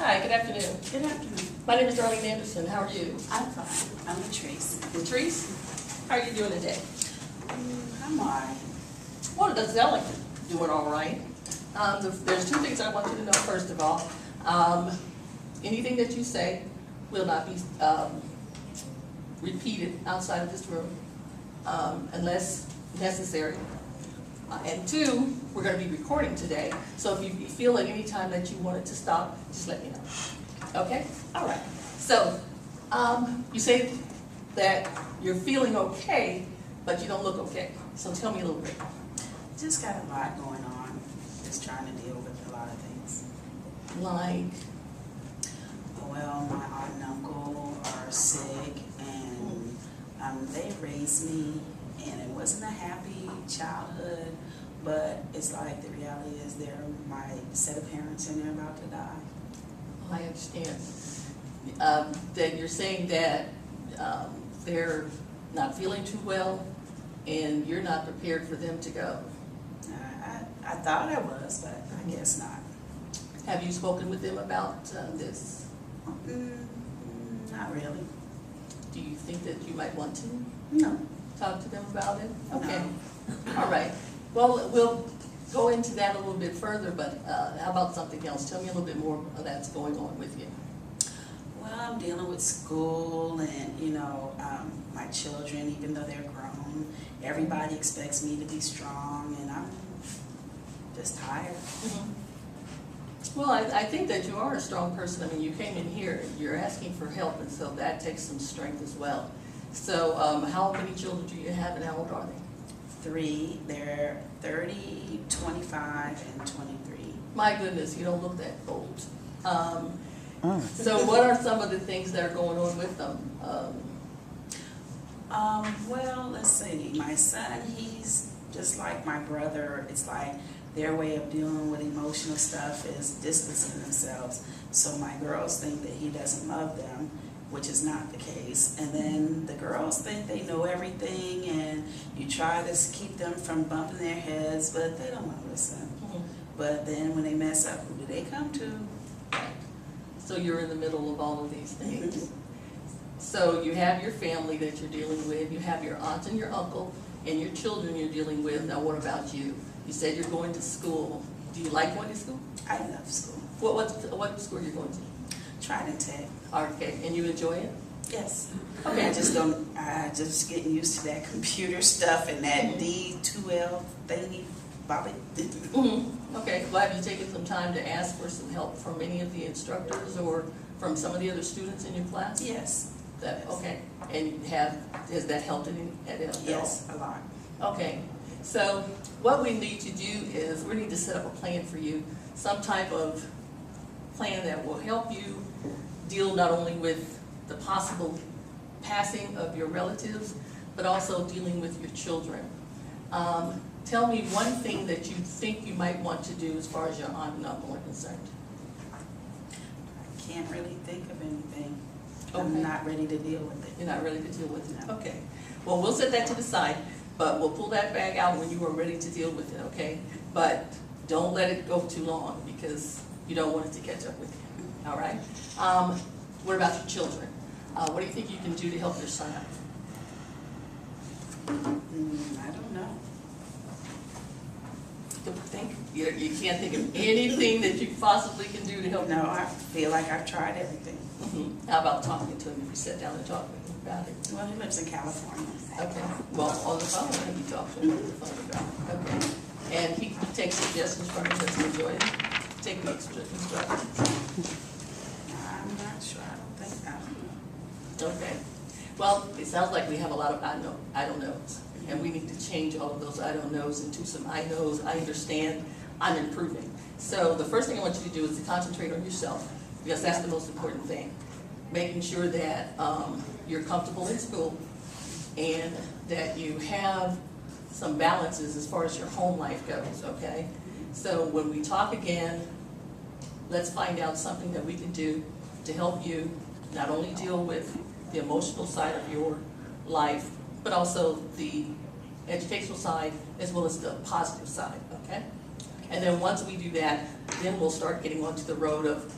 Hi, good afternoon. Good afternoon. My name is Darlene Anderson. How are you? I'm fine. I'm Latrice. Latrice, how are you doing today? I'm all right. Well, it doesn't sound like you're doing all right. There's two things I want you to know, first of all. Anything that you say will not be repeated outside of this room unless necessary. And two, we're going to be recording today, so if you feel at any time that you want it to stop, just let me know. Okay? All right. So, you say that you're feeling okay, but you don't look okay. So tell me a little bit. Just got a lot going on. Just trying to deal with a lot of things. Like? Well, my aunt and uncle are sick, and they raised me, and it wasn't a happy childhood, but it's like the reality is they're my set of parents, and they're about to die. I understand. That you're saying that they're not feeling too well, and you're not prepared for them to go. I thought I was, but I guess not. Have you spoken with them about this? Not really. Do you think that you might want to No. talk to them about it? Okay. No. All right. Well, we'll go into that a little bit further, but how about something else? Tell me a little bit more of that's going on with you. Well, I'm dealing with school and, my children, even though they're grown. Everybody expects me to be strong, and I'm just tired. Well, I think that you are a strong person. I mean, you came in here, you're asking for help, and so that takes some strength as well. So how many children do you have, and how old are they? 3, they're 30, 25, and 23. My goodness, you don't look that old. So what are some of the things that are going on with them? Well, let's see. My son, he's just like my brother. It's like their way of dealing with emotional stuff is distancing themselves. So my girls think that he doesn't love them, which is not the case. And then the girls think they know everything, and you try to keep them from bumping their heads, but they don't want to listen. But then when they mess up, who do they come to? So you're in the middle of all of these things. So you have your family that you're dealing with, you have your aunt and your uncle, and your children you're dealing with. Now what about you? You said you're going to school. Do you like going to school? I love school. What school are you going to? Trident Tech. Okay, and you enjoy it? Yes. Okay. I just getting used to that computer stuff and that D2L thingy, Bobby. Okay, well, have you taken some time to ask for some help from any of the instructors or from some of the other students in your class? Yes. Okay, and has that helped at all? Yes, a lot. Okay, so what we need to do is we need to set up a plan for you, some type of plan that will help you deal not only with the possible passing of your relatives, but also dealing with your children. Tell me one thing that you think you might want to do as far as your aunt and uncle are concerned. I can't really think of anything. Okay. I'm not ready to deal with it. You're not ready to deal with it? No. Okay. Well, we'll set that to the side, but we'll pull that bag out when you are ready to deal with it, okay? But don't let it go too long because you don't want it to catch up with you, all right? What about your children? What do you think you can do to help your son out? I don't know. You can't think of anything that you possibly can do to help No, him? I feel like I've tried everything. How about talking to him? If you sit down and talk with him about it? Well, he lives in California. Okay, well, on the phone, have you talked to him on the phone about it? Okay, and he takes suggestions from you, does he enjoy it? Take the instructions. I'm not sure. I don't know. Okay, well, it sounds like we have a lot of I don't knows, and we need to change all of those I don't knows into some I knows, I understand, I'm improving. So the first thing I want you to do is to concentrate on yourself, because that's the most important thing. Making sure that you're comfortable in school and that you have some balances as far as your home life goes, okay? So when we talk again, let's find out something that we can do to help you not only deal with the emotional side of your life, but also the educational side as well as the positive side, okay? And then once we do that, then we'll start getting onto the road of